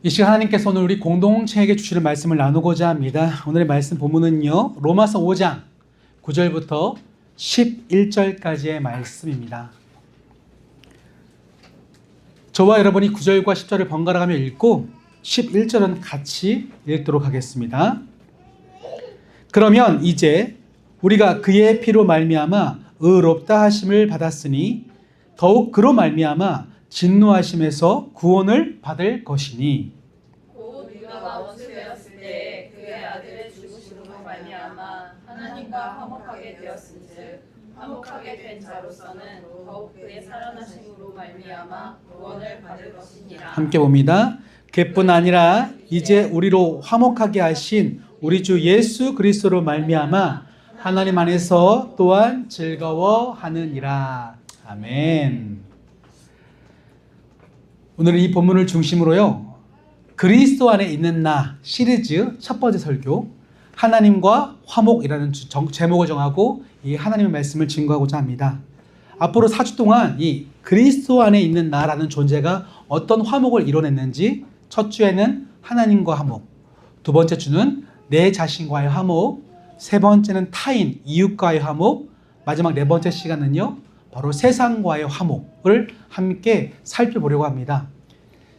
이 시간 하나님께서 오늘 우리 공동체에게 주시는 말씀을 나누고자 합니다. 오늘의 말씀 본문은요, 로마서 5장 9절부터 11절까지의 말씀입니다. 저와 여러분이 9절과 10절을 번갈아가며 읽고 11절은 같이 읽도록 하겠습니다. 그러면 이제 우리가 그의 피로 말미암아 의롭다 하심을 받았으니 더욱 그로 말미암아 진노하심에서 구원을 받을 것이니 곧 우리가 원수 되었을 때 그의 아들의 죽으심으로 말미암아 하나님과 화목하게 되었은즉 화목하게 된 자로서는 더욱 그의 살아나심으로 말미암아 구원을 받을 것이니라. 함께 봅니다. 그뿐 아니라 이제 우리로 화목하게 하신 우리 주 예수 그리스도로 말미암아 하나님 안에서 또한 즐거워하느니라. 아멘. 오늘 이 본문을 중심으로요, 그리스도 안에 있는 나 시리즈 첫 번째 설교, 하나님과 화목이라는 제목을 정하고 이 하나님의 말씀을 증거하고자 합니다. 앞으로 4주 동안 이 그리스도 안에 있는 나라는 존재가 어떤 화목을 이뤄냈는지, 첫 주에는 하나님과 화목, 두 번째 주는 내 자신과의 화목, 세 번째는 타인, 이웃과의 화목, 마지막 네 번째 시간은요, 바로 세상과의 화목을 함께 살펴보려고 합니다.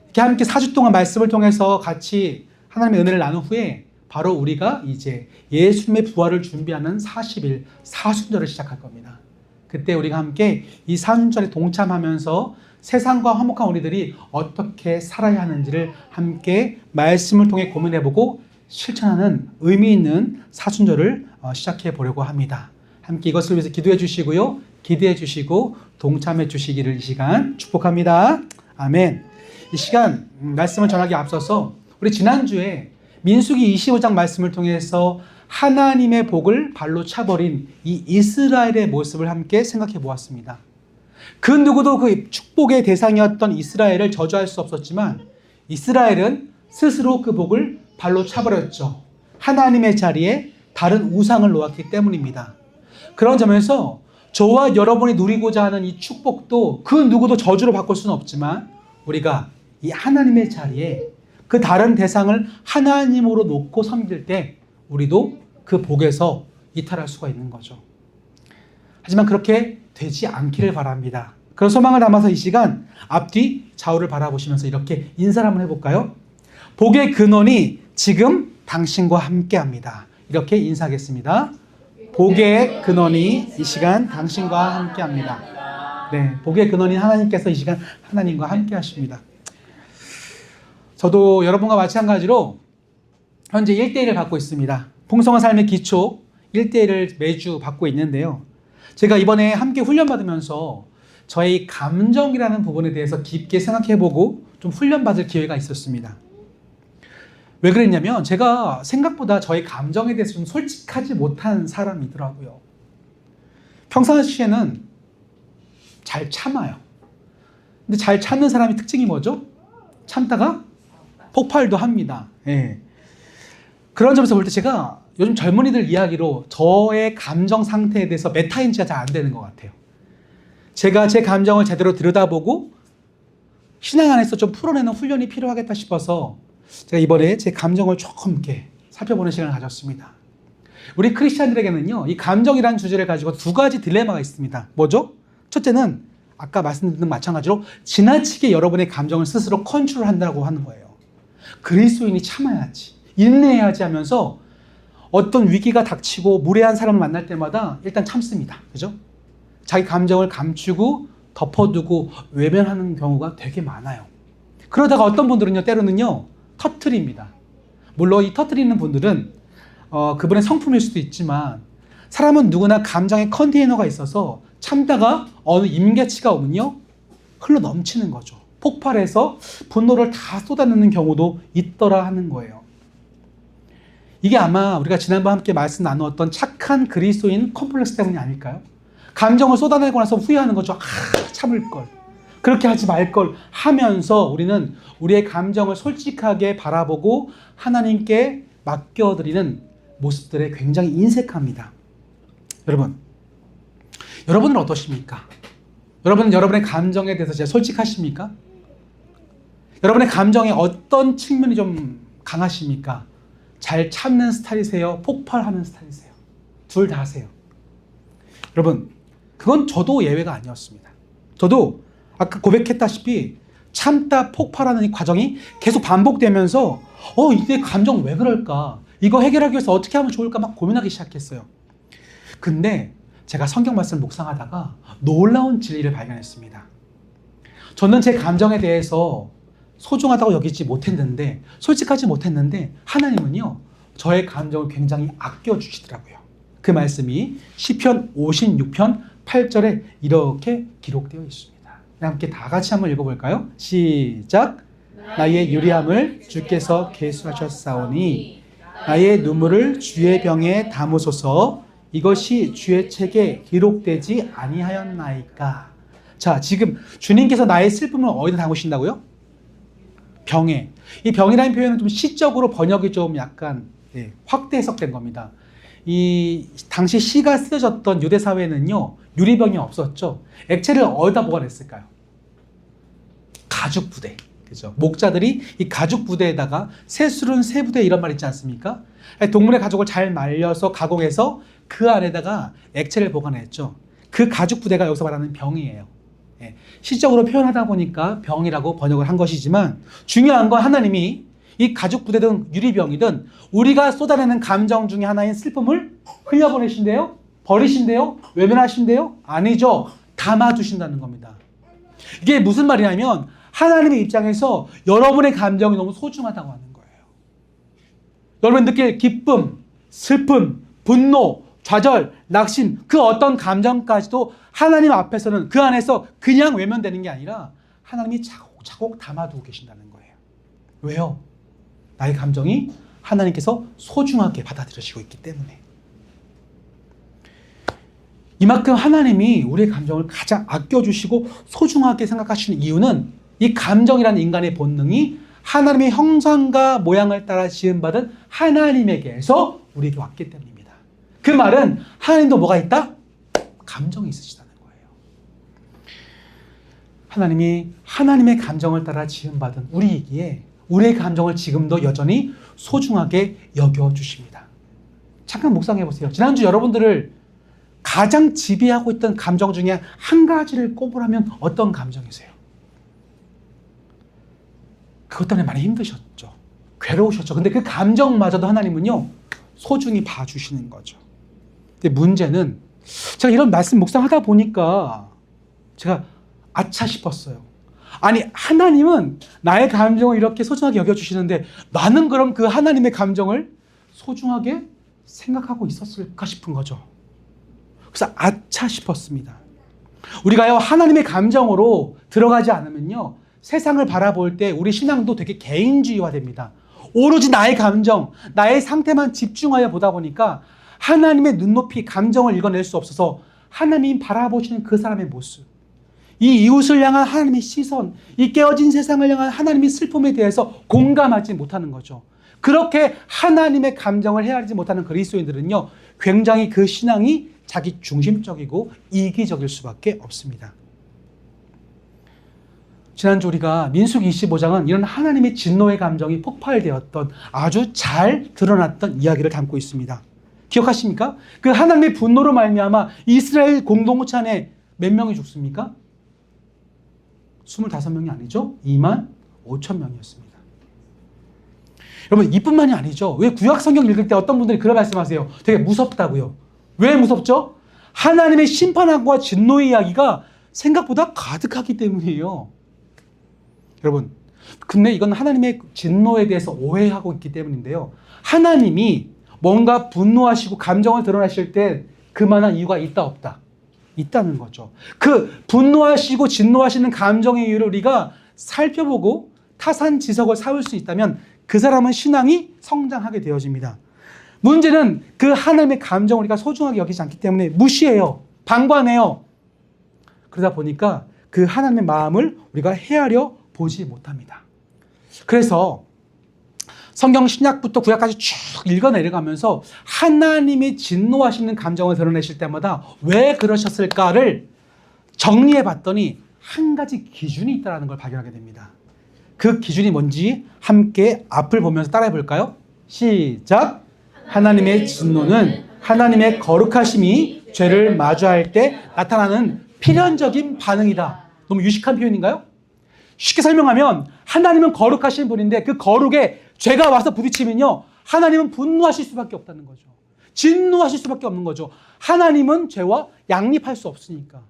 이렇게 함께 4주 동안 말씀을 통해서 같이 하나님의 은혜를 나눈 후에 바로 우리가 이제 예수님의 부활을 준비하는 40일 사순절을 시작할 겁니다. 그때 우리가 함께 이 사순절에 동참하면서 세상과 화목한 우리들이 어떻게 살아야 하는지를 함께 말씀을 통해 고민해보고 실천하는 의미 있는 사순절을 시작해 보려고 합니다. 함께 이것을 위해서 기도해 주시고요, 기대해 주시고 동참해 주시기를 이 시간 축복합니다. 아멘. 이 시간 말씀을 전하기 앞서서 우리 지난주에 민수기 25장 말씀을 통해서 하나님의 복을 발로 차버린 이 이스라엘의 모습을 함께 생각해 보았습니다. 그 누구도 그 축복의 대상이었던 이스라엘을 저주할 수 없었지만 이스라엘은 스스로 그 복을 발로 차버렸죠. 하나님의 자리에 다른 우상을 놓았기 때문입니다. 그런 점에서 저와 여러분이 누리고자 하는 이 축복도 그 누구도 저주로 바꿀 수는 없지만 우리가 이 하나님의 자리에 그 다른 대상을 하나님으로 놓고 섬길 때 우리도 그 복에서 이탈할 수가 있는 거죠. 하지만 그렇게 되지 않기를 바랍니다. 그런 소망을 담아서 이 시간 앞뒤 좌우를 바라보시면서 이렇게 인사를 한번 해볼까요? 복의 근원이 지금 당신과 함께합니다. 이렇게 인사하겠습니다. 복의 근원이 이 시간 당신과 함께합니다. 네, 복의 근원인 하나님께서 이 시간 하나님과 함께하십니다. 저도 여러분과 마찬가지로 현재 1대1을 받고 있습니다. 풍성한 삶의 기초 1대1을 매주 받고 있는데요. 제가 이번에 함께 훈련받으면서 저의 감정이라는 부분에 대해서 깊게 생각해보고 좀 훈련받을 기회가 있었습니다. 왜 그랬냐면 제가 생각보다 저의 감정에 대해서 좀 솔직하지 못한 사람이더라고요. 평상시에는 잘 참아요. 근데 잘 참는 사람의 특징이 뭐죠? 참다가 폭발도 합니다. 예. 그런 점에서 볼 때 제가 요즘 젊은이들 이야기로 저의 감정 상태에 대해서 메타인지가 잘 안 되는 것 같아요. 제가 제 감정을 제대로 들여다보고 신앙 안에서 좀 풀어내는 훈련이 필요하겠다 싶어서 제가 이번에 제 감정을 조금 이렇게 살펴보는 시간을 가졌습니다. 우리 크리스찬들에게는요, 이 감정이라는 주제를 가지고 두 가지 딜레마가 있습니다. 뭐죠? 첫째는 아까 말씀드린 것 마찬가지로 지나치게 여러분의 감정을 스스로 컨트롤한다고 하는 거예요. 그리스도인이 참아야지, 인내해야지 하면서 어떤 위기가 닥치고 무례한 사람을 만날 때마다 일단 참습니다. 그죠? 자기 감정을 감추고 덮어두고 외면하는 경우가 되게 많아요. 그러다가 어떤 분들은요, 때로는요, 터트립니다. 물론 이 터트리는 분들은 그분의 성품일 수도 있지만 사람은 누구나 감정의 컨테이너가 있어서 참다가 어느 임계치가 오면요, 흘러 넘치는 거죠. 폭발해서 분노를 다 쏟아내는 경우도 있더라 하는 거예요. 이게 아마 우리가 지난번 함께 말씀 나누었던 착한 그리스도인 컴플렉스 때문이 아닐까요? 감정을 쏟아내고 나서 후회하는 거죠. 참을 걸, 그렇게 하지 말 걸 하면서 우리는 우리의 감정을 솔직하게 바라보고 하나님께 맡겨드리는 모습들에 굉장히 인색합니다. 여러분은 어떠십니까? 여러분은 여러분의 감정에 대해서 진짜 솔직하십니까? 여러분의 감정에 어떤 측면이 좀 강하십니까? 잘 참는 스타일이세요? 폭발하는 스타일이세요? 둘 다 하세요. 여러분, 그건 저도 예외가 아니었습니다. 저도 아까 고백했다시피 참다 폭발하는 이 과정이 계속 반복되면서 이때 감정 왜 그럴까? 이거 해결하기 위해서 어떻게 하면 좋을까? 막 고민하기 시작했어요. 근데 제가 성경 말씀을 묵상하다가 놀라운 진리를 발견했습니다. 저는 제 감정에 대해서 소중하다고 여기지 못했는데, 솔직하지 못했는데, 하나님은요, 저의 감정을 굉장히 아껴주시더라고요. 그 말씀이 시편 56편 8절에 이렇게 기록되어 있습니다. 함께 다 같이 한번 읽어볼까요? 시작. 나의 유리함을 주께서 계수하셨사오니 나의 눈물을 주의 병에 담으소서. 이것이 주의 책에 기록되지 아니하였나이까. 자, 지금 주님께서 나의 슬픔을 어디다 담으신다고요? 병에. 이 병이라는 표현은 좀 시적으로 번역이 좀 약간 확대 해석된 겁니다. 이 당시 시가 쓰여졌던 유대 사회는요, 유리병이 없었죠. 액체를 어디다 보관했을까요? 가죽 부대. 그죠? 목자들이 이 가죽 부대에다가 새술은 새 부대 이런 말 있지 않습니까? 동물의 가죽을 잘 말려서 가공해서 그 안에다가 액체를 보관했죠. 그 가죽 부대가 여기서 말하는 병이에요. 시적으로 표현하다 보니까 병이라고 번역을 한 것이지만, 중요한 건 하나님이 이 가죽 부대든 유리병이든 우리가 쏟아내는 감정 중에 하나인 슬픔을 흘려보내신대요? 버리신대요? 외면하신대요? 아니죠. 담아두신다는 겁니다. 이게 무슨 말이냐면 하나님의 입장에서 여러분의 감정이 너무 소중하다고 하는 거예요. 여러분 느낄 기쁨, 슬픔, 분노, 좌절, 낙심, 그 어떤 감정까지도 하나님 앞에서는 그 안에서 그냥 외면되는 게 아니라 하나님이 차곡차곡 담아두고 계신다는 거예요. 왜요? 나의 감정이 하나님께서 소중하게 받아들여지고 있기 때문에. 이만큼 하나님이 우리의 감정을 가장 아껴주시고 소중하게 생각하시는 이유는 이 감정이라는 인간의 본능이 하나님의 형상과 모양을 따라 지음받은 하나님에게서 우리에게 왔기 때문입니다. 그 말은 하나님도 뭐가 있다? 감정이 있으시다는 거예요. 하나님이 하나님의 감정을 따라 지음받은 우리이기에 우리의 감정을 지금도 여전히 소중하게 여겨주십니다. 잠깐 묵상해 보세요. 지난주 여러분들을 가장 지배하고 있던 감정 중에 한 가지를 꼽으라면 어떤 감정이세요? 그것 때문에 많이 힘드셨죠. 괴로우셨죠. 근데 그 감정마저도 하나님은요, 소중히 봐주시는 거죠. 근데 문제는 제가 이런 말씀 묵상하다 보니까 제가 아차 싶었어요. 아니, 하나님은 나의 감정을 이렇게 소중하게 여겨주시는데 나는 그럼 그 하나님의 감정을 소중하게 생각하고 있었을까 싶은 거죠. 그래서 아차 싶었습니다. 우리가요, 하나님의 감정으로 들어가지 않으면요, 세상을 바라볼 때 우리 신앙도 되게 개인주의화됩니다. 오로지 나의 감정, 나의 상태만 집중하여 보다 보니까 하나님의 눈높이, 감정을 읽어낼 수 없어서 하나님 바라보시는 그 사람의 모습, 이 이웃을 향한 하나님의 시선, 이 깨어진 세상을 향한 하나님의 슬픔에 대해서 공감하지 못하는 거죠. 그렇게 하나님의 감정을 헤아리지 못하는 그리스도인들은요, 굉장히 그 신앙이 자기 중심적이고 이기적일 수밖에 없습니다. 지난주 우리가 민수기 25장은 이런 하나님의 진노의 감정이 폭발되었던, 아주 잘 드러났던 이야기를 담고 있습니다. 기억하십니까? 그 하나님의 분노로 말미암아 이스라엘 공동체 안에 몇 명이 죽습니까? 25명이 아니죠? 25,000명이었습니다. 여러분, 이뿐만이 아니죠. 왜 구약 성경 읽을 때 어떤 분들이 그런 말씀하세요? 되게 무섭다고요. 왜 무섭죠? 하나님의 심판과 진노의 이야기가 생각보다 가득하기 때문이에요. 여러분, 근데 이건 하나님의 진노에 대해서 오해하고 있기 때문인데요. 하나님이 뭔가 분노하시고 감정을 드러내실 때 그만한 이유가 있다 없다? 있다는 거죠. 그 분노하시고 진노하시는 감정의 이유를 우리가 살펴보고 타산지석을 삼을 수 있다면 그 사람은 신앙이 성장하게 되어집니다. 문제는 그 하나님의 감정을 우리가 소중하게 여기지 않기 때문에 무시해요. 방관해요. 그러다 보니까 그 하나님의 마음을 우리가 헤아려 보지 못합니다. 그래서 성경 신약부터 구약까지 쭉 읽어내려가면서 하나님이 진노하시는 감정을 드러내실 때마다 왜 그러셨을까를 정리해 봤더니 한 가지 기준이 있다는 걸 발견하게 됩니다. 그 기준이 뭔지 함께 앞을 보면서 따라해 볼까요? 시작. 하나님의 진노는 하나님의 거룩하심이 죄를 마주할 때 나타나는 필연적인 반응이다. 너무 유식한 표현인가요? 쉽게 설명하면 하나님은 거룩하신 분인데 그 거룩에 죄가 와서 부딪히면요, 하나님은 분노하실 수밖에 없다는 거죠. 진노하실 수밖에 없는 거죠. 하나님은 죄와 양립할 수 없으니까.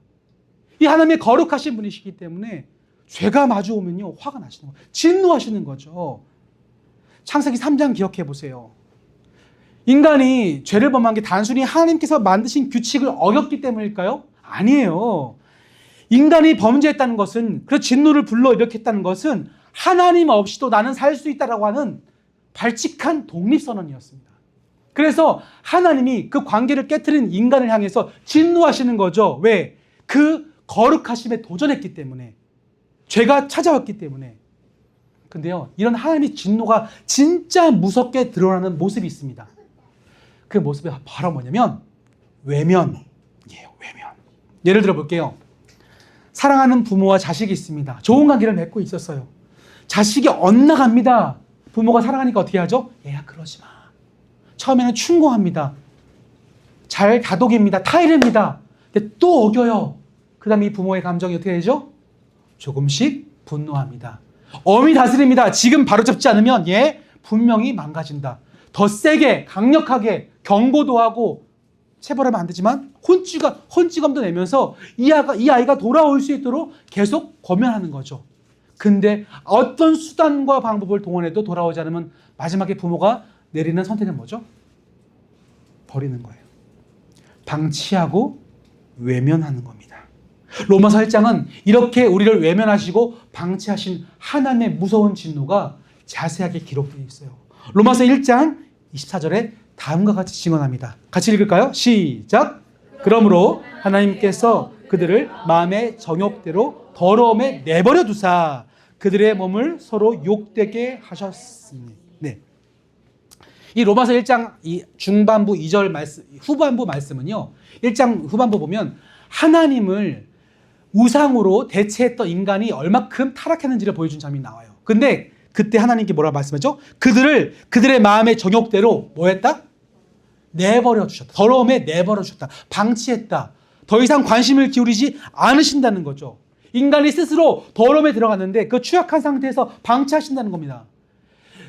이 하나님의 거룩하신 분이시기 때문에 죄가 마주오면요, 화가 나시는 거예요. 진노하시는 거죠. 창세기 3장 기억해 보세요. 인간이 죄를 범한 게 단순히 하나님께서 만드신 규칙을 어겼기 때문일까요? 아니에요. 인간이 범죄했다는 것은, 그 진노를 불러일으켰다는 것은 하나님 없이도 나는 살 수 있다라고 하는 발칙한 독립선언이었습니다. 그래서 하나님이 그 관계를 깨트린 인간을 향해서 진노하시는 거죠. 왜? 그 거룩하심에 도전했기 때문에. 죄가 찾아왔기 때문에. 근데요, 이런 하나님의 진노가 진짜 무섭게 드러나는 모습이 있습니다. 그 모습이 바로 뭐냐면 외면이에요. 외면. 예를 들어 볼게요. 사랑하는 부모와 자식이 있습니다. 좋은 관계를 맺고 있었어요. 자식이 엇나갑니다. 부모가 사랑하니까 어떻게 하죠? 얘야 그러지 마. 처음에는 충고합니다. 잘 다독입니다. 타이릅니다. 근데 또 어겨요. 그 다음에 이 부모의 감정이 어떻게 되죠? 조금씩 분노합니다. 엄히 다스립니다. 지금 바로잡지 않으면 얘 분명히 망가진다. 더 세게 강력하게 경고도 하고 체벌하면 안 되지만 혼찌감도 내면서 이 아이가 돌아올 수 있도록 계속 권면하는 거죠. 근데 어떤 수단과 방법을 동원해도 돌아오지 않으면 마지막에 부모가 내리는 선택은 뭐죠? 버리는 거예요. 방치하고 외면하는 겁니다. 로마서 1장은 이렇게 우리를 외면하시고 방치하신 하나님의 무서운 진노가 자세하게 기록되어 있어요. 로마서 1장 24절에 다음과 같이 증언합니다. 같이 읽을까요? 시작. 그러므로 하나님께서 그들을 마음의 정욕대로 더러움에 내버려 두사 그들의 몸을 서로 욕되게 하셨으니. 네. 이 로마서 1장 이 중반부 2절 말씀, 후반부 말씀은요, 1장 후반부 보면 하나님을 우상으로 대체했던 인간이 얼마큼 타락했는지를 보여준 장면이 나와요. 근데 그때 하나님께 뭐라고 말씀하죠? 그들의 마음의 정욕대로 뭐 했다? 내버려 주셨다. 더러움에 내버려 주셨다. 방치했다. 더 이상 관심을 기울이지 않으신다는 거죠. 인간이 스스로 더러움에 들어갔는데 그 취약한 상태에서 방치하신다는 겁니다.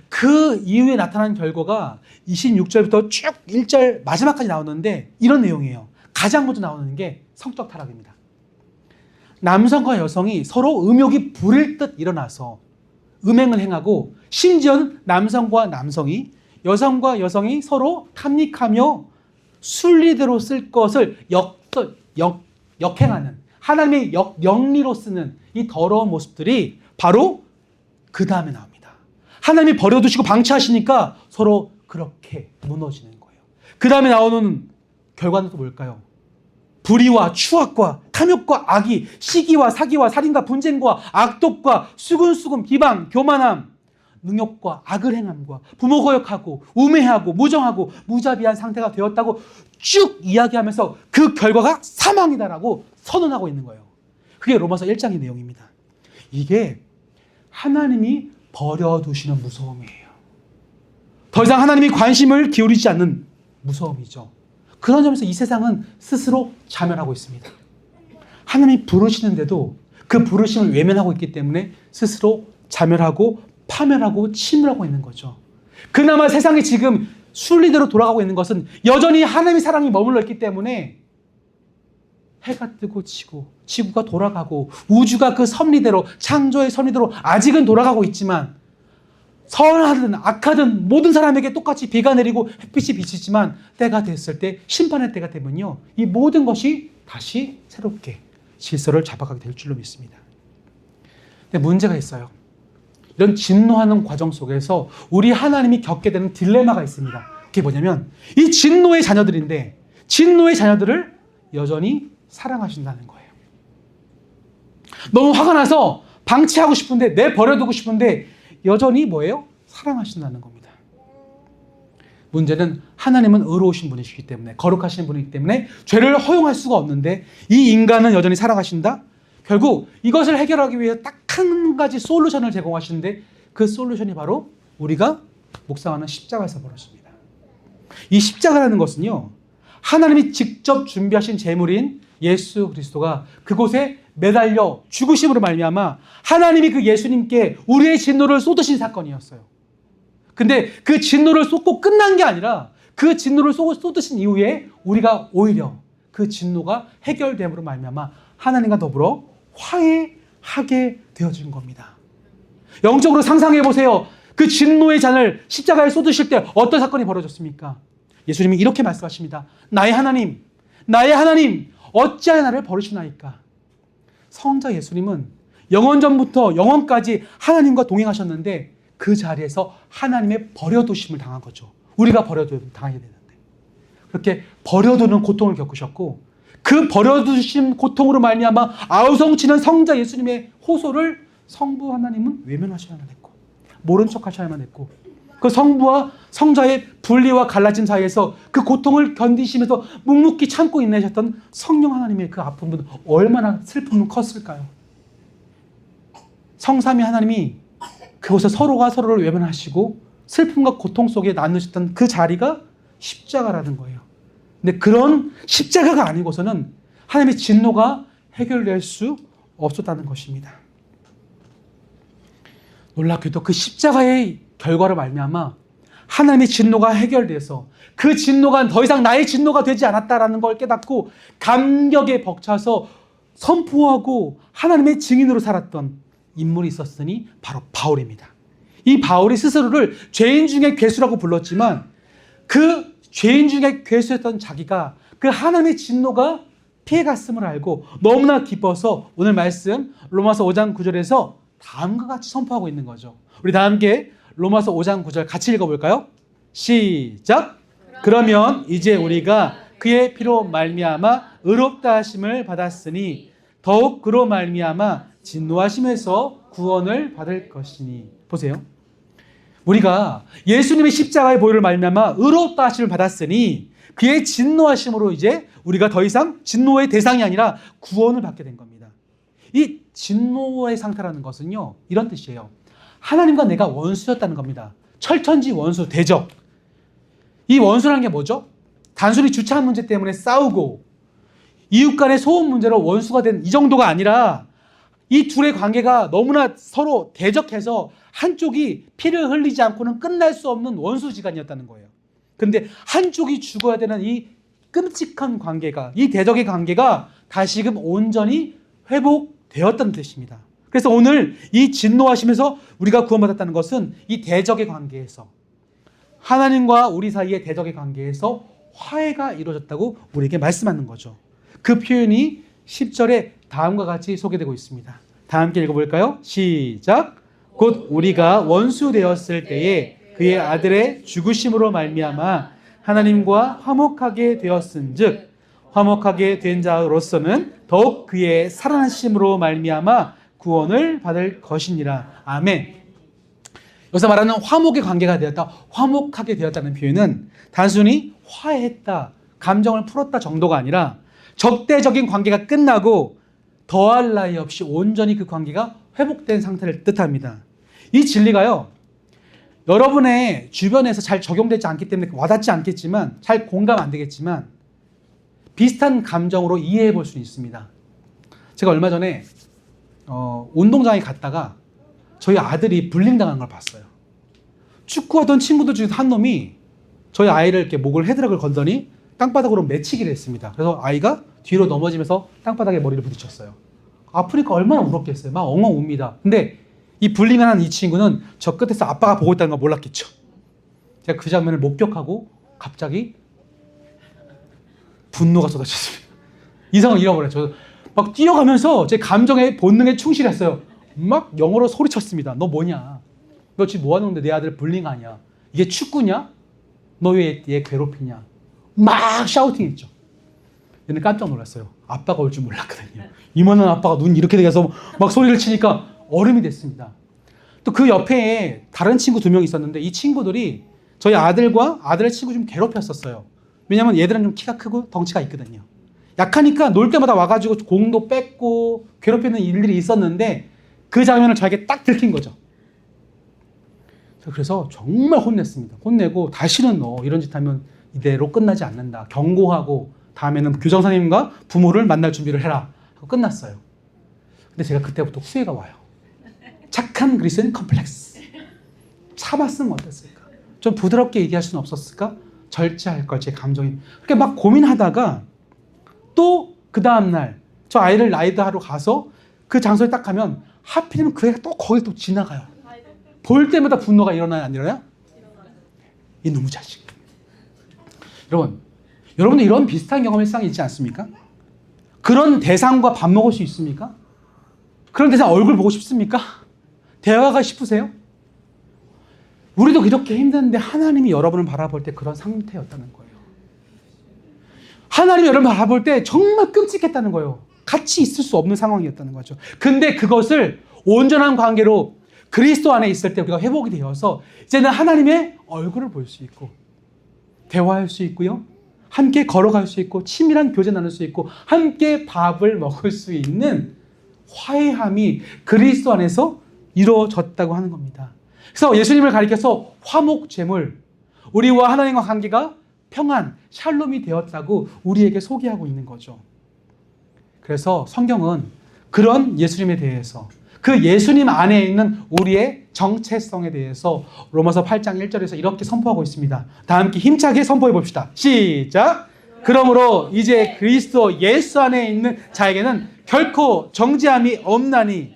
그 이후에 나타난 결과가 26절부터 쭉 1절 마지막까지 나오는데 이런 내용이에요. 가장 먼저 나오는 게 성적 타락입니다. 남성과 여성이 서로 음욕이 부릴 듯 일어나서 음행을 행하고, 심지어는 남성과 남성이, 여성과 여성이 서로 탐닉하며 순리대로 쓸 것을 역행하는, 하나님의 영리로 쓰는 이 더러운 모습들이 바로 그 다음에 나옵니다. 하나님이 버려두시고 방치하시니까 서로 그렇게 무너지는 거예요. 그 다음에 나오는 결과는 또 뭘까요? 불의와 추악과 탐욕과 악이, 시기와 사기와 살인과 분쟁과 악독과 수근수근 비방, 교만함, 능욕과 악을 행함과 부모 거역하고 우매하고 무정하고 무자비한 상태가 되었다고 쭉 이야기하면서 그 결과가 사망이다라고 선언하고 있는 거예요. 그게 로마서 1장의 내용입니다. 이게 하나님이 버려두시는 무서움이에요. 더 이상 하나님이 관심을 기울이지 않는 무서움이죠. 그런 점에서 이 세상은 스스로 자멸하고 있습니다. 하나님이 부르시는데도 그 부르심을 외면하고 있기 때문에 스스로 자멸하고 파멸하고 침몰하고 있는 거죠. 그나마 세상이 지금 순리대로 돌아가고 있는 것은 여전히 하나님의 사랑이 머물러 있기 때문에 해가 뜨고 지고 지구가 돌아가고 우주가 그 섭리대로, 창조의 섭리대로 아직은 돌아가고 있지만, 선하든 악하든 모든 사람에게 똑같이 비가 내리고 햇빛이 비치지만 때가 됐을 때, 심판의 때가 되면요, 이 모든 것이 다시 새롭게 질서를 잡아가게 될 줄로 믿습니다. 근데 문제가 있어요. 이런 진노하는 과정 속에서 우리 하나님이 겪게 되는 딜레마가 있습니다. 그게 뭐냐면 이 진노의 자녀들인데 진노의 자녀들을 여전히 사랑하신다는 거예요. 너무 화가 나서 방치하고 싶은데, 내버려두고 싶은데 여전히 뭐예요? 사랑하신다는 겁니다. 문제는 하나님은 의로우신 분이시기 때문에, 거룩하신 분이기 때문에 죄를 허용할 수가 없는데 이 인간은 여전히 사랑하신다? 결국 이것을 해결하기 위해 딱 한 가지 솔루션을 제공하시는데 그 솔루션이 바로 우리가 묵상하는 십자가에서 벌어집니다. 이 십자가라는 것은요, 하나님이 직접 준비하신 제물인 예수 그리스도가 그곳에 매달려 죽으심으로 말미암아 하나님이 그 예수님께 우리의 진노를 쏟으신 사건이었어요. 근데 그 진노를 쏟고 끝난 게 아니라 그 진노를 쏟으신 이후에 우리가 오히려 그 진노가 해결됨으로 말미암아 하나님과 더불어 화해하게 되어진 겁니다. 영적으로 상상해 보세요. 그 진노의 잔을 십자가에 쏟으실 때 어떤 사건이 벌어졌습니까? 예수님이 이렇게 말씀하십니다. 나의 하나님, 어찌하여 나를 버리시나이까? 성자 예수님은 영원 전부터 영원까지 하나님과 동행하셨는데 그 자리에서 하나님의 버려두심을 당한 거죠. 우리가 당하게 되는데 그렇게 버려두는 고통을 겪으셨고 그 버려두심 고통으로 말미암아 아우성치는 성자 예수님의 호소를 성부 하나님은 외면하셔야만 했고 모른 척하셔야만 했고 그 성부와 성자의 분리와 갈라짐 사이에서 그 고통을 견디시면서 묵묵히 참고 인내하셨던 성령 하나님의 그 아픔은 얼마나 슬픔은 컸을까요? 성삼위 하나님이 그곳에 서로가 서로를 외면하시고 슬픔과 고통 속에 나누셨던 그 자리가 십자가라는 거예요. 근데 그런 십자가가 아니고서는 하나님의 진노가 해결될 수 없었다는 것입니다. 놀랍게도 그 십자가의 결과로 말미암아 하나님의 진노가 해결돼서 그 진노가 더 이상 나의 진노가 되지 않았다라는 걸 깨닫고 감격에 벅차서 선포하고 하나님의 증인으로 살았던 인물이 있었으니 바로 바울입니다. 이 바울이 스스로를 죄인 중에 괴수라고 불렀지만 그 죄인 중에 괴수였던 자기가 그 하나님의 진노가 피해갔음을 알고 너무나 기뻐서 오늘 말씀 로마서 5장 9절에서 다음과 같이 선포하고 있는 거죠. 우리 다 함께 로마서 5장 9절 같이 읽어볼까요? 시작! 그러면 이제 우리가 그의 피로 말미암아 의롭다 하심을 받았으니 더욱 그로 말미암아 진노하심에서 구원을 받을 것이니. 보세요. 우리가 예수님의 십자가의 보혈을 말미암아 의롭다 하심을 받았으니 그의 진노하심으로 이제 우리가 더 이상 진노의 대상이 아니라 구원을 받게 된 겁니다. 이 진노의 상태라는 것은요, 이런 뜻이에요. 하나님과 내가 원수였다는 겁니다. 철천지 원수, 대적. 이 원수라는 게 뭐죠? 단순히 주차한 문제 때문에 싸우고 이웃 간의 소음 문제로 원수가 된 이 정도가 아니라 이 둘의 관계가 너무나 서로 대적해서 한쪽이 피를 흘리지 않고는 끝날 수 없는 원수지간이었다는 거예요. 근데 한쪽이 죽어야 되는 이 끔찍한 관계가, 이 대적의 관계가 다시금 온전히 회복되었다는 뜻입니다. 그래서 오늘 이 진노하심에서 우리가 구원받았다는 것은 이 대적의 관계에서, 하나님과 우리 사이의 대적의 관계에서 화해가 이루어졌다고 우리에게 말씀하는 거죠. 그 표현이 10절에 다음과 같이 소개되고 있습니다. 다 함께 읽어볼까요? 시작! 곧 우리가 원수 되었을 때에 그의 아들의 죽으심으로 말미암아 하나님과 화목하게 되었은즉 화목하게 된 자로서는 더욱 그의 살아나심으로 말미암아 구원을 받을 것이니라. 아멘. 여기서 말하는 화목의 관계가 되었다, 화목하게 되었다는 표현은 단순히 화해했다, 감정을 풀었다 정도가 아니라 적대적인 관계가 끝나고 더할 나위 없이 온전히 그 관계가 회복된 상태를 뜻합니다. 이 진리가요, 여러분의 주변에서 잘 적용되지 않기 때문에 와닿지 않겠지만, 잘 공감 안 되겠지만 비슷한 감정으로 이해해 볼 수 있습니다. 제가 얼마 전에 운동장에 갔다가 저희 아들이 불링당한 걸 봤어요. 축구하던 친구들 중에 한 놈이 저희 아이를 이렇게 목을 헤드락을 건더니 땅바닥으로 맺히기를 했습니다. 그래서 아이가 뒤로 넘어지면서 땅바닥에 머리를 부딪혔어요. 아프니까 얼마나 울었겠어요. 막 엉엉 웁니다. 근데 이 불링한 이 친구는 저 끝에서 아빠가 보고 있다는 걸 몰랐겠죠. 제가 그 장면을 목격하고 갑자기 분노가 쏟아졌습니다. 이성을 잃어버려요. 저 막 뛰어가면서 제 감정의 본능에 충실했어요. 막 영어로 소리쳤습니다. 너 뭐냐? 너 지금 뭐 하는데 내 아들 불링하냐? 이게 축구냐? 너 왜 얘 괴롭히냐? 막 샤우팅했죠. 얘는 깜짝 놀랐어요. 아빠가 올 줄 몰랐거든요. 이만한 아빠가 눈 이렇게 되어서 막 소리를 치니까 얼음이 됐습니다. 또 그 옆에 다른 친구 2명 있었는데 이 친구들이 저희 아들과 아들의 친구 좀 괴롭혔었어요. 왜냐면 얘들은 좀 키가 크고 덩치가 있거든요. 약하니까 놀 때마다 와가지고 공도 뺏고 괴롭히는 일들이 있었는데 그 장면을 저에게 딱 들킨 거죠. 그래서 정말 혼냈습니다. 혼내고 다시는 너 이런 짓 하면 이대로 끝나지 않는다. 경고하고 다음에는 교장 선생님과 부모를 만날 준비를 해라 하고 끝났어요. 근데 제가 그때부터 후회가 와요. 착한 그리스도인 컴플렉스. 참았으면 어땠을까? 좀 부드럽게 얘기할 수는 없었을까? 절제할 걸 제 감정이. 그렇게 막 고민하다가 또 그 다음날 저 아이를 라이드하러 가서 그 장소에 딱 가면 하필이면 그 애가 또 거기 또 지나가요. 볼 때마다 분노가 일어나요, 안 일어나요? 이놈의 자식. 여러분도 이런 비슷한 경험이 일상에 있지 않습니까? 그런 대상과 밥 먹을 수 있습니까? 그런 대상 얼굴 보고 싶습니까? 대화가 싶으세요? 우리도 이렇게 힘든데 하나님이 여러분을 바라볼 때 그런 상태였다는 거예요. 하나님이 여러분을 바라볼 때 정말 끔찍했다는 거예요. 같이 있을 수 없는 상황이었다는 거죠. 근데 그것을 온전한 관계로 그리스도 안에 있을 때 우리가 회복이 되어서 이제는 하나님의 얼굴을 볼 수 있고 대화할 수 있고요. 함께 걸어갈 수 있고 친밀한 교제 나눌 수 있고 함께 밥을 먹을 수 있는 화해함이 그리스도 안에서 이루어졌다고 하는 겁니다. 그래서 예수님을 가리켜서 화목제물, 우리와 하나님과 관계가 평안, 샬롬이 되었다고 우리에게 소개하고 있는 거죠. 그래서 성경은 그런 예수님에 대해서 그 예수님 안에 있는 우리의 정체성에 대해서 로마서 8장 1절에서 이렇게 선포하고 있습니다. 다 함께 힘차게 선포해 봅시다. 시작! 그러므로 이제 그리스도 예수 안에 있는 자에게는 결코 정죄함이 없나니.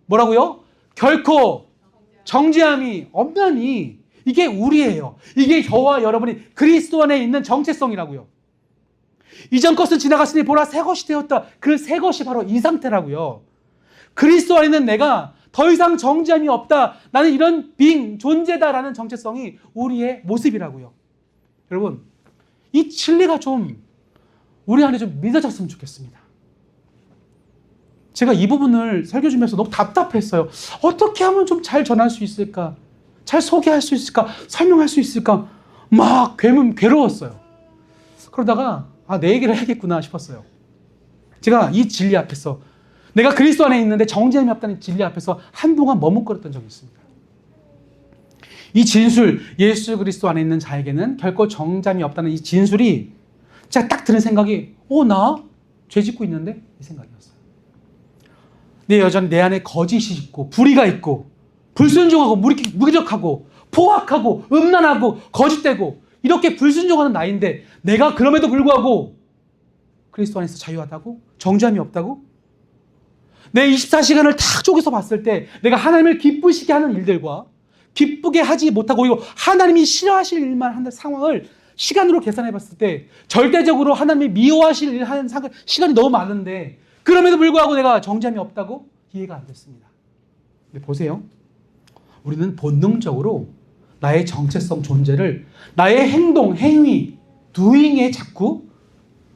뭐라고요? 결코 정죄함이 없나니. 이게 우리예요. 이게 저와 여러분이 그리스도 안에 있는 정체성이라고요. 이전 것은 지나갔으니 보라 새 것이 되었다. 그 새 것이 바로 이 상태라고요. 그리스도 안에 있는 내가 더 이상 정죄함이 없다. 나는 이런 존재다라는 정체성이 우리의 모습이라고요. 여러분, 이 진리가 좀 우리 안에 좀 믿어졌으면 좋겠습니다. 제가 이 부분을 설교 중에서 너무 답답했어요. 어떻게 하면 좀 잘 전할 수 있을까? 잘 소개할 수 있을까? 설명할 수 있을까? 막 괴로웠어요. 그러다가 내 얘기를 해야겠구나 싶었어요. 제가 이 진리 앞에서 내가 그리스도 안에 있는데 정죄함이 없다는 진리 앞에서 한동안 머뭇거렸던 적이 있습니다. 이 진술, 예수 그리스도 안에 있는 자에게는 결코 정죄함이 없다는 이 진술이 제가 딱 드는 생각이 나? 죄 짓고 있는데? 이 생각이었어요. 여전히 내 안에 거짓이 있고 불의가 있고 불순종하고 무기력하고 포악하고 음란하고 거짓되고 이렇게 불순종하는 나인데 내가 그럼에도 불구하고 그리스도 안에서 자유하다고? 정죄함이 없다고? 내 24시간을 다 쪼개서 봤을 때 내가 하나님을 기쁘시게 하는 일들과 기쁘게 하지 못하고 이거 하나님이 싫어하실 일만 하는 상황을 시간으로 계산해 봤을 때 절대적으로 하나님이 미워하실 일 하는 시간이 너무 많은데 그럼에도 불구하고 내가 정죄함이 없다고? 이해가 안 됐습니다. 근데 보세요. 우리는 본능적으로 나의 정체성 존재를 나의 행동, 행위, doing에 자꾸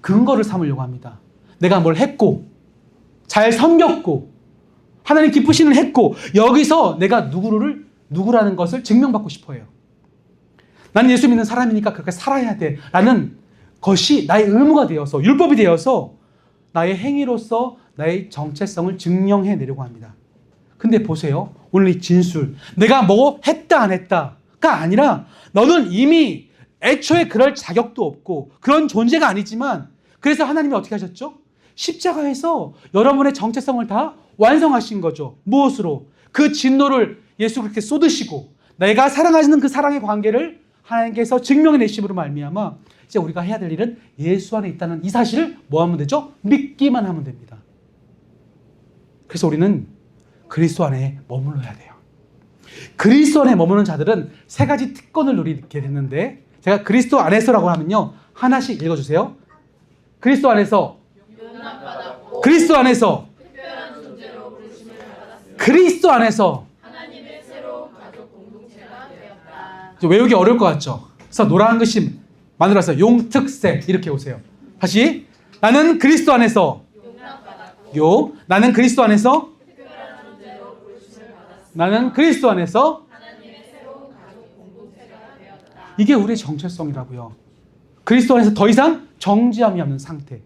근거를 삼으려고 합니다. 내가 뭘 했고 잘 섬겼고 하나님 기쁘시는 했고 여기서 내가 누구라는 것을 증명받고 싶어 해요. 나는 예수 믿는 사람이니까 그렇게 살아야 돼 라는 것이 나의 의무가 되어서 율법이 되어서 나의 행위로서 나의 정체성을 증명해내려고 합니다. 근데 보세요. 오늘 이 진술 내가 뭐 했다 안 했다가 아니라 너는 이미 애초에 그럴 자격도 없고 그런 존재가 아니지만 그래서 하나님이 어떻게 하셨죠? 십자가에서 여러분의 정체성을 다 완성하신 거죠. 무엇으로? 그 진노를 예수 그렇게 쏟으시고 내가 사랑하시는 그 사랑의 관계를 하나님께서 증명해내심으로 말미암아 이제 우리가 해야 될 일은 예수 안에 있다는 이 사실을 뭐 하면 되죠? 믿기만 하면 됩니다. 그래서 우리는 그리스도 안에 머물러야 돼요. 그리스도 안에 머무는 자들은 세 가지 특권을 누리게 됐는데 제가 그리스도 안에서라고 하면요 하나씩 읽어주세요. 그리스도 안에서 그리스도 안에서 그리스도 안에서 하나님의 새로운 가족 공동체가 되었다. 외우기 어려울 것 같죠? 그래서 노란 글씨 만들어서 용특색 이렇게 오세요. 다시 나는 그리스도 안에서 나는 그리스도 안에서 나는 그리스도 안에서 이게 우리의 정체성이라고요. 그리스도 안에서 더 이상 정죄함이 없는 상태.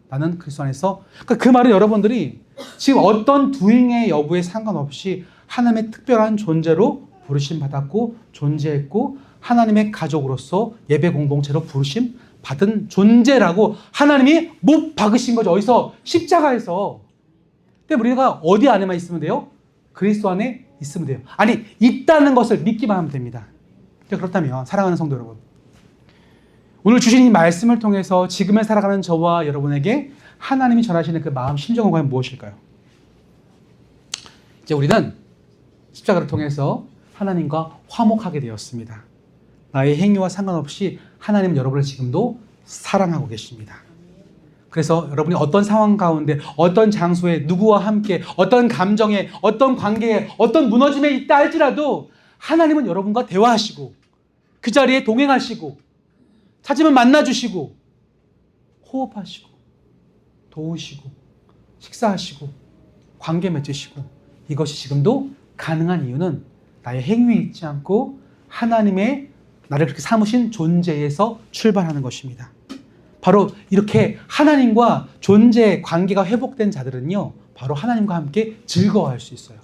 나는 그리스도 안에서 그 말을 여러분들이 지금 어떤 두잉의 여부에 상관없이 하나님의 특별한 존재로 부르심 받았고 존재했고 하나님의 가족으로서 예배 공동체로 부르심 받은 존재라고 하나님이 못 박으신 거죠. 어디서? 십자가에서. 근데 우리가 어디 안에만 있으면 돼요? 그리스도 안에 있으면 돼요. 아니, 있다는 것을 믿기만 하면 됩니다. 그렇다면 사랑하는 성도 여러분, 오늘 주신 이 말씀을 통해서 지금을 살아가는 저와 여러분에게 하나님이 전하시는 그 마음, 심정은 과연 무엇일까요? 이제 우리는 십자가를 통해서 하나님과 화목하게 되었습니다. 나의 행위와 상관없이 하나님은 여러분을 지금도 사랑하고 계십니다. 그래서 여러분이 어떤 상황 가운데, 어떤 장소에, 누구와 함께, 어떤 감정에, 어떤 관계에, 어떤 무너짐에 있다 할지라도 하나님은 여러분과 대화하시고 그 자리에 동행하시고 찾으면 만나주시고 호흡하시고 도우시고 식사하시고 관계 맺으시고 이것이 지금도 가능한 이유는 나의 행위에 있지 않고 하나님의 나를 그렇게 삼으신 존재에서 출발하는 것입니다. 바로 이렇게 하나님과 존재의 관계가 회복된 자들은요, 바로 하나님과 함께 즐거워할 수 있어요.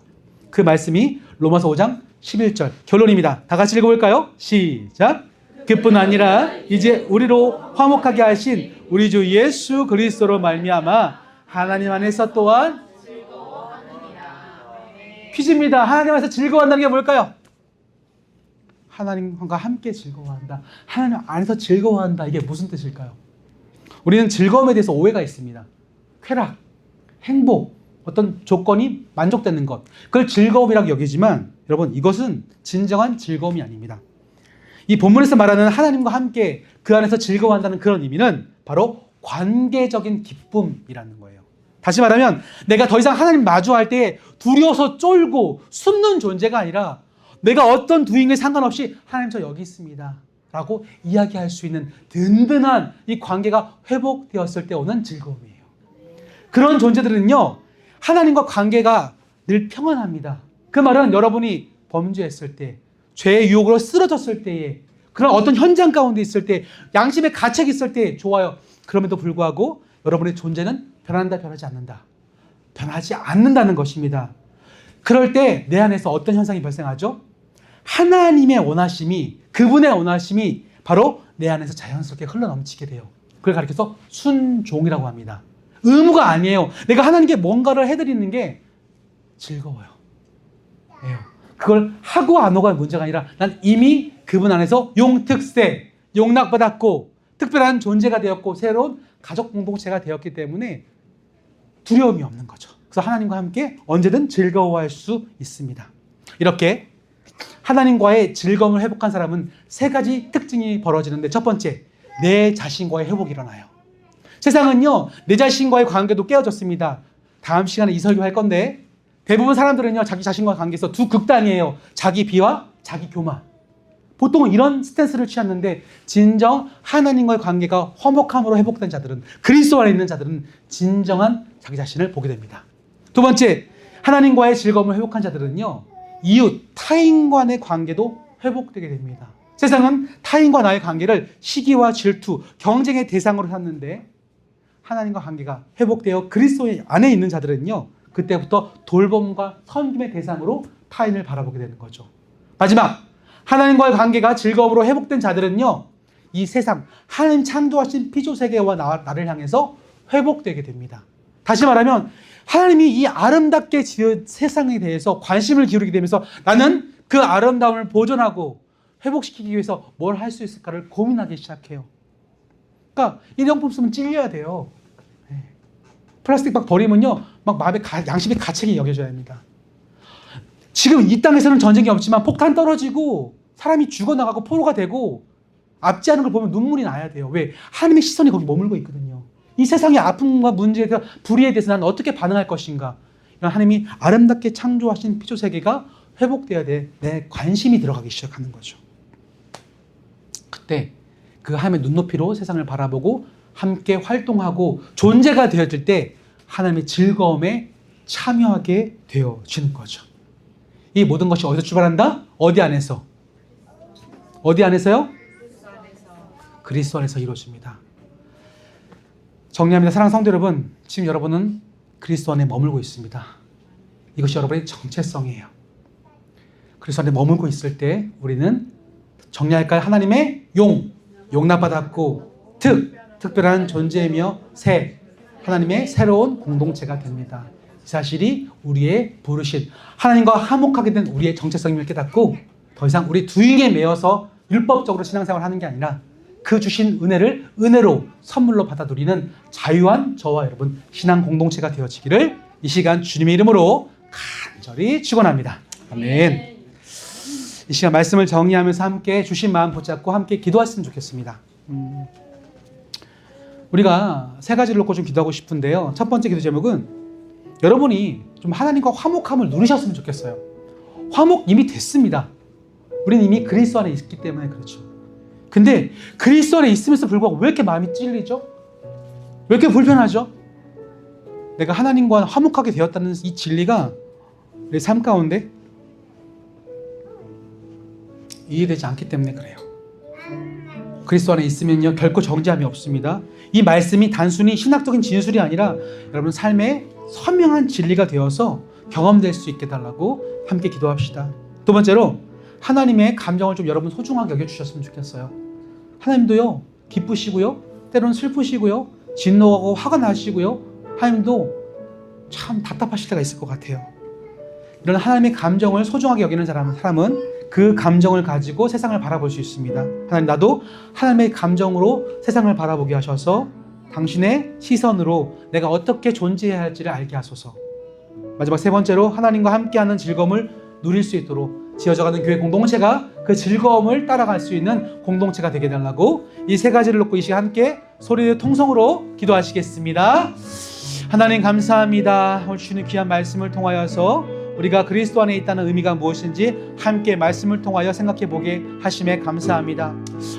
그 말씀이 로마서 5장 11절 결론입니다. 다 같이 읽어볼까요? 시작. 그뿐 아니라 이제 우리로 화목하게 하신 우리 주 예수 그리스도로 말미암아 하나님 안에서 또한 퀴즈입니다. 하나님 안에서 즐거워한다는 게 뭘까요? 하나님과 함께 즐거워한다. 하나님 안에서 즐거워한다. 이게 무슨 뜻일까요? 우리는 즐거움에 대해서 오해가 있습니다. 쾌락, 행복, 어떤 조건이 만족되는 것, 그걸 즐거움이라고 여기지만 여러분, 이것은 진정한 즐거움이 아닙니다. 이 본문에서 말하는 하나님과 함께 그 안에서 즐거워한다는 그런 의미는 바로 관계적인 기쁨이라는 거예요. 다시 말하면 내가 더 이상 하나님 마주할 때 두려워서 쫄고 숨는 존재가 아니라 내가 어떤 두잉에 상관없이 하나님 저 여기 있습니다 라고 이야기할 수 있는 든든한 이 관계가 회복되었을 때 오는 즐거움이에요. 그런 존재들은요, 하나님과 관계가 늘 평안합니다. 그 말은 여러분이 범죄했을 때, 죄의 유혹으로 쓰러졌을 때에, 그런 어떤 현장 가운데 있을 때, 양심의 가책이 있을 때 좋아요. 그럼에도 불구하고 여러분의 존재는 변한다, 변하지 않는다. 변하지 않는다는 것입니다. 그럴 때 내 안에서 어떤 현상이 발생하죠? 하나님의 원하심이, 그분의 원하심이 바로 내 안에서 자연스럽게 흘러넘치게 돼요. 그걸 가리켜서 순종이라고 합니다. 의무가 아니에요. 내가 하나님께 뭔가를 해드리는 게 즐거워요. 그걸 하고 안 하고가 문제가 아니라 난 이미 그분 안에서 용특세, 용납받았고 특별한 존재가 되었고 새로운 가족 공동체가 되었기 때문에 두려움이 없는 거죠. 그래서 하나님과 함께 언제든 즐거워할 수 있습니다. 이렇게 하나님과의 즐거움을 회복한 사람은 세 가지 특징이 벌어지는데, 첫 번째, 내 자신과의 회복이 일어나요. 세상은요, 내 자신과의 관계도 깨어졌습니다. 다음 시간에 이 설교할 건데 대부분 사람들은요, 자기 자신과의 관계에서 두 극단이에요. 자기 비하, 자기 교만. 보통은 이런 스탠스를 취하는데 진정 하나님과의 관계가 화목함으로 회복된 자들은, 그리스도 안에 있는 자들은 진정한 자기 자신을 보게 됩니다. 두 번째, 하나님과의 즐거움을 회복한 자들은요, 이웃, 타인 간의 관계도 회복되게 됩니다. 세상은 타인과 나의 관계를 시기와 질투, 경쟁의 대상으로 삼는데 하나님과 관계가 회복되어 그리스도 안에 있는 자들은요, 그때부터 돌봄과 섬김의 대상으로 타인을 바라보게 되는 거죠. 마지막, 하나님과의 관계가 즐거움으로 회복된 자들은요, 이 세상, 하나님 창조하신 피조세계와 나를 향해서 회복되게 됩니다. 다시 말하면 하나님이 이 아름답게 지은 세상에 대해서 관심을 기울이게 되면서 나는 그 아름다움을 보존하고 회복시키기 위해서 뭘 할 수 있을까를 고민하기 시작해요. 그러니까 일회용품 쓰면 찔려야 돼요. 플라스틱 막 버리면요, 막 마음의 양심의 가책이 여겨져야 합니다. 지금 이 땅에서는 전쟁이 없지만 폭탄 떨어지고 사람이 죽어나가고 포로가 되고 앞지하는 걸 보면 눈물이 나야 돼요. 왜? 하나님의 시선이 거기 머물고 있거든요. 이 세상의 아픔과 문제에 대해서, 불의에 대해서 나는 어떻게 반응할 것인가. 이런 하나님이 아름답게 창조하신 피조세계가 회복되어야 돼. 내 관심이 들어가기 시작하는 거죠. 그때 그 하나님의 눈높이로 세상을 바라보고 함께 활동하고 존재가 되어질 때 하나님의 즐거움에 참여하게 되어지는 거죠. 이 모든 것이 어디서 출발한다? 어디 안에서? 어디 안에서요? 그리스도 안에서 이루어집니다. 정리합니다. 사랑하는 성도 여러분, 지금 여러분은 그리스도 안에 머물고 있습니다. 이것이 여러분의 정체성이에요. 그리스도 안에 머물고 있을 때 우리는 정리할까요? 하나님의 용납받았고 특별한 존재이며 하나님의 새로운 공동체가 됩니다. 이 사실이 우리의 부르신 하나님과 화목하게 된 우리의 정체성임을 깨닫고 더 이상 우리 두익에 매여서 율법적으로 신앙생활을 하는 게 아니라 그 주신 은혜를 은혜로 선물로 받아 누리는 자유한 저와 여러분 신앙 공동체가 되어지기를 이 시간 주님의 이름으로 간절히 축원합니다. 아멘. 이 시간 말씀을 정리하면서 함께 주신 마음 붙잡고 함께 기도했으면 좋겠습니다. 우리가 세 가지를 놓고 좀 기도하고 싶은데요. 첫 번째 기도 제목은 여러분이 좀 하나님과 화목함을 누리셨으면 좋겠어요. 화목 이미 됐습니다. 우리는 이미 그리스도 안에 있기 때문에 그렇죠. 근데 그리스도 안에 있음에도 불구하고 왜 이렇게 마음이 찔리죠? 왜 이렇게 불편하죠? 내가 하나님과 화목하게 되었다는 이 진리가 내 삶 가운데 이해되지 않기 때문에 그래요. 그리스도 안에 있으면요 결코 정죄함이 없습니다. 이 말씀이 단순히 신학적인 진술이 아니라 여러분 삶의 선명한 진리가 되어서 경험될 수 있게 달라고 함께 기도합시다. 두 번째로 하나님의 감정을 좀 여러분 소중하게 여겨주셨으면 좋겠어요. 하나님도요 기쁘시고요 때로는 슬프시고요 진노하고 화가 나시고요 하나님도 참 답답하실 때가 있을 것 같아요. 이런 하나님의 감정을 소중하게 여기는 사람은 그 감정을 가지고 세상을 바라볼 수 있습니다. 하나님 나도 하나님의 감정으로 세상을 바라보게 하셔서 당신의 시선으로 내가 어떻게 존재해야 할지를 알게 하소서. 마지막 세 번째로 하나님과 함께하는 즐거움을 누릴 수 있도록 지어져가는 교회 공동체가 그 즐거움을 따라갈 수 있는 공동체가 되게 달라고 이 세 가지를 놓고 이 시간 함께 소리의 통성으로 기도하시겠습니다. 하나님 감사합니다. 오늘 주시는 귀한 말씀을 통하여서 우리가 그리스도 안에 있다는 의미가 무엇인지 함께 말씀을 통하여 생각해 보게 하심에 감사합니다.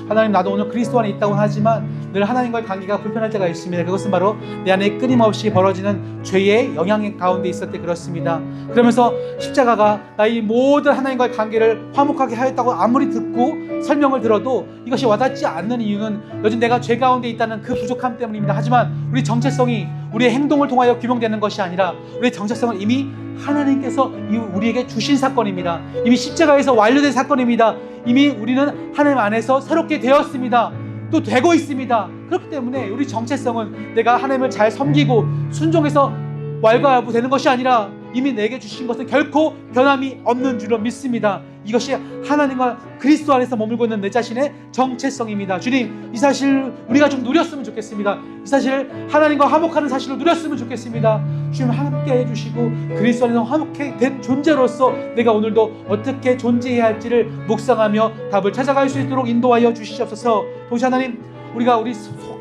하나님 나도 오늘 그리스도 안에 있다고 하지만 늘 하나님과의 관계가 불편할 때가 있습니다. 그것은 바로 내 안에 끊임없이 벌어지는 죄의 영향 가운데 있을 때 그렇습니다. 그러면서 십자가가 나의 모든 하나님과의 관계를 화목하게 하였다고 아무리 듣고 설명을 들어도 이것이 와닿지 않는 이유는 여전히 내가 죄 가운데 있다는 그 부족함 때문입니다. 하지만 우리 정체성이 우리의 행동을 통하여 규명되는 것이 아니라 우리의 정체성은 이미 하나님께서 우리에게 주신 사건입니다. 이미 십자가에서 완료된 사건입니다. 이미 우리는 하나님 안에서 새롭게 되었습니다. 또 되고 있습니다. 그렇기 때문에 우리 정체성은 내가 하나님을 잘 섬기고 순종해서 왈가왈부되는 것이 아니라 이미 내게 주신 것은 결코 변함이 없는 줄로 믿습니다. 이것이 하나님과 그리스도 안에서 머물고 있는 내 자신의 정체성입니다. 주님, 이 사실 우리가 좀 누렸으면 좋겠습니다. 이 사실 하나님과 화목하는 사실을 누렸으면 좋겠습니다. 주님 함께 해주시고 그리스도 안에서 화목해 된 존재로서 내가 오늘도 어떻게 존재해야 할지를 묵상하며 답을 찾아갈 수 있도록 인도하여 주시옵소서. 동시에 하나님, 우리가 우리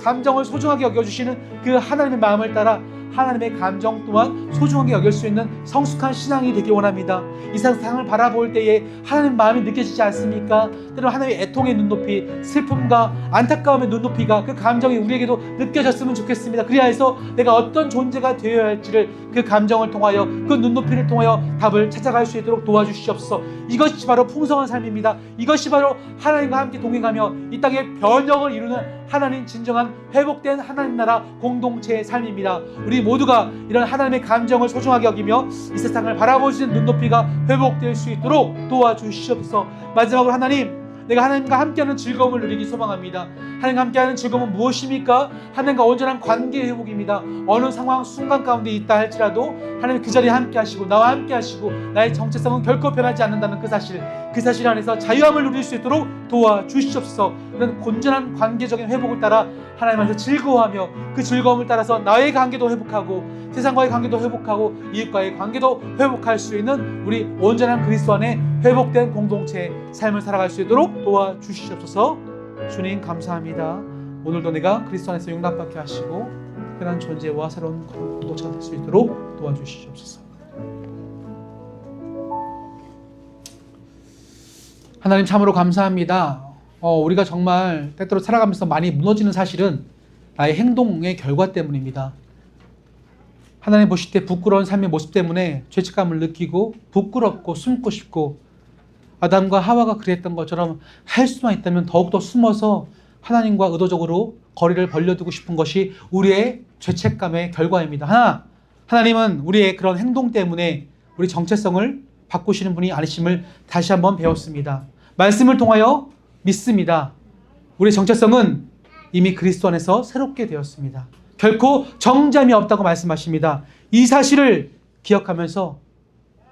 감정을 소중하게 여겨주시는 그 하나님의 마음을 따라 하나님의 감정 또한 소중하게 여길 수 있는 성숙한 신앙이 되기 원합니다. 이 세상을 바라볼 때에 하나님 마음이 느껴지지 않습니까? 때로 하나님의 애통의 눈높이, 슬픔과 안타까움의 눈높이가 그 감정이 우리에게도 느껴졌으면 좋겠습니다. 그리하여서 내가 어떤 존재가 되어야 할지를 그 감정을 통하여 그 눈높이를 통하여 답을 찾아갈 수 있도록 도와주시옵소서. 이것이 바로 풍성한 삶입니다. 이것이 바로 하나님과 함께 동행하며 이 땅의 변혁을 이루는 하나님 진정한 회복된 하나님 나라 공동체의 삶입니다. 우리 모두가 이런 하나님의 감정을 소중하게 여기며 이 세상을 바라보시는 눈높이가 회복될 수 있도록 도와주시옵소서. 마지막으로 하나님, 내가 하나님과 함께하는 즐거움을 누리기 소망합니다. 하나님과 함께하는 즐거움은 무엇입니까? 하나님과 온전한 관계 회복입니다. 어느 상황 순간 가운데 있다 할지라도 하나님 그 자리에 함께 하시고 나와 함께 하시고 나의 정체성은 결코 변하지 않는다는 그 사실 안에서 자유함을 누릴 수 있도록 도와주시옵소서. 이런 온전한 관계적인 회복을 따라 하나님 안에서 즐거워하며 그 즐거움을 따라서 나의 관계도 회복하고 세상과의 관계도 회복하고 이웃과의 관계도 회복할 수 있는 우리 온전한 그리스도 안에 회복된 공동체의 삶을 살아갈 수 있도록 도와주시옵소서. 주님 감사합니다. 오늘도 내가 그리스도 안에서 용납받게 하시고 특별한 존재와 새로운 공동체가 될 수 있도록 도와주시옵소서. 하나님 참으로 감사합니다. 우리가 정말 때때로 살아가면서 많이 무너지는 사실은 나의 행동의 결과 때문입니다. 하나님 보실 때 부끄러운 삶의 모습 때문에 죄책감을 느끼고 부끄럽고 숨고 싶고 아담과 하와가 그랬던 것처럼 할 수만 있다면 더욱더 숨어서 하나님과 의도적으로 거리를 벌려두고 싶은 것이 우리의 죄책감의 결과입니다. 하나, 하나님은 우리의 그런 행동 때문에 우리 정체성을 바꾸시는 분이 아니심을 다시 한번 배웠습니다. 말씀을 통하여 믿습니다. 우리의 정체성은 이미 그리스도 안에서 새롭게 되었습니다. 결코 정잠이 없다고 말씀하십니다. 이 사실을 기억하면서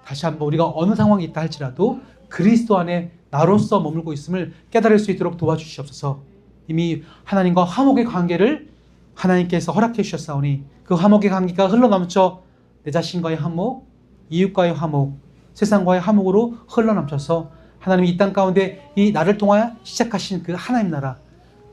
다시 한번 우리가 어느 상황이 있다 할지라도 그리스도 안에 나로서 머물고 있음을 깨달을 수 있도록 도와주시옵소서. 이미 하나님과 화목의 관계를 하나님께서 허락해 주셨사오니 그 화목의 관계가 흘러넘쳐 내 자신과의 화목, 이웃과의 화목, 세상과의 화목으로 흘러넘쳐서 하나님이 이 땅 가운데 이 나를 통하여 시작하신 그 하나님 나라,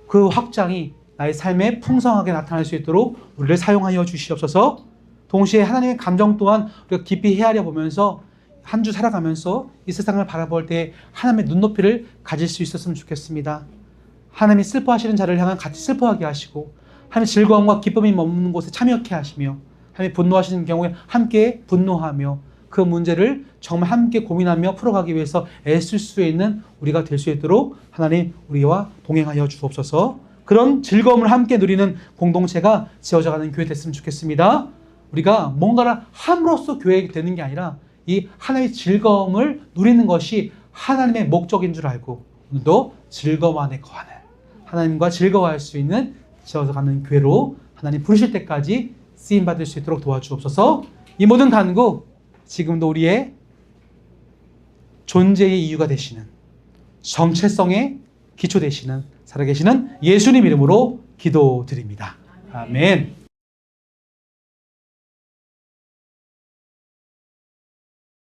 그 확장이 나의 삶에 풍성하게 나타날 수 있도록 우리를 사용하여 주시옵소서. 동시에 하나님의 감정 또한 우리가 깊이 헤아려 보면서 한 주 살아가면서 이 세상을 바라볼 때 하나님의 눈높이를 가질 수 있었으면 좋겠습니다. 하나님이 슬퍼하시는 자를 향한 같이 슬퍼하게 하시고 하나님의 즐거움과 기쁨이 머무는 곳에 참여케 하시며 하나님이 분노하시는 경우에 함께 분노하며 그 문제를 정말 함께 고민하며 풀어가기 위해서 애쓸 수 있는 우리가 될 수 있도록 하나님 우리와 동행하여 주옵소서. 그런 즐거움을 함께 누리는 공동체가 지어져가는 교회 됐으면 좋겠습니다. 우리가 뭔가를 함으로써 교회 되는 게 아니라 이 하나님의 즐거움을 누리는 것이 하나님의 목적인 줄 알고 오늘도 즐거움 안에 거하는 하나님과 즐거워할 수 있는 지어져가는 교회로 하나님 부르실 때까지 쓰임받을 수 있도록 도와주옵소서. 이 모든 간구 지금도 우리의 존재의 이유가 되시는 정체성의 기초 되시는 살아계시는 예수님 이름으로 기도드립니다. 아멘.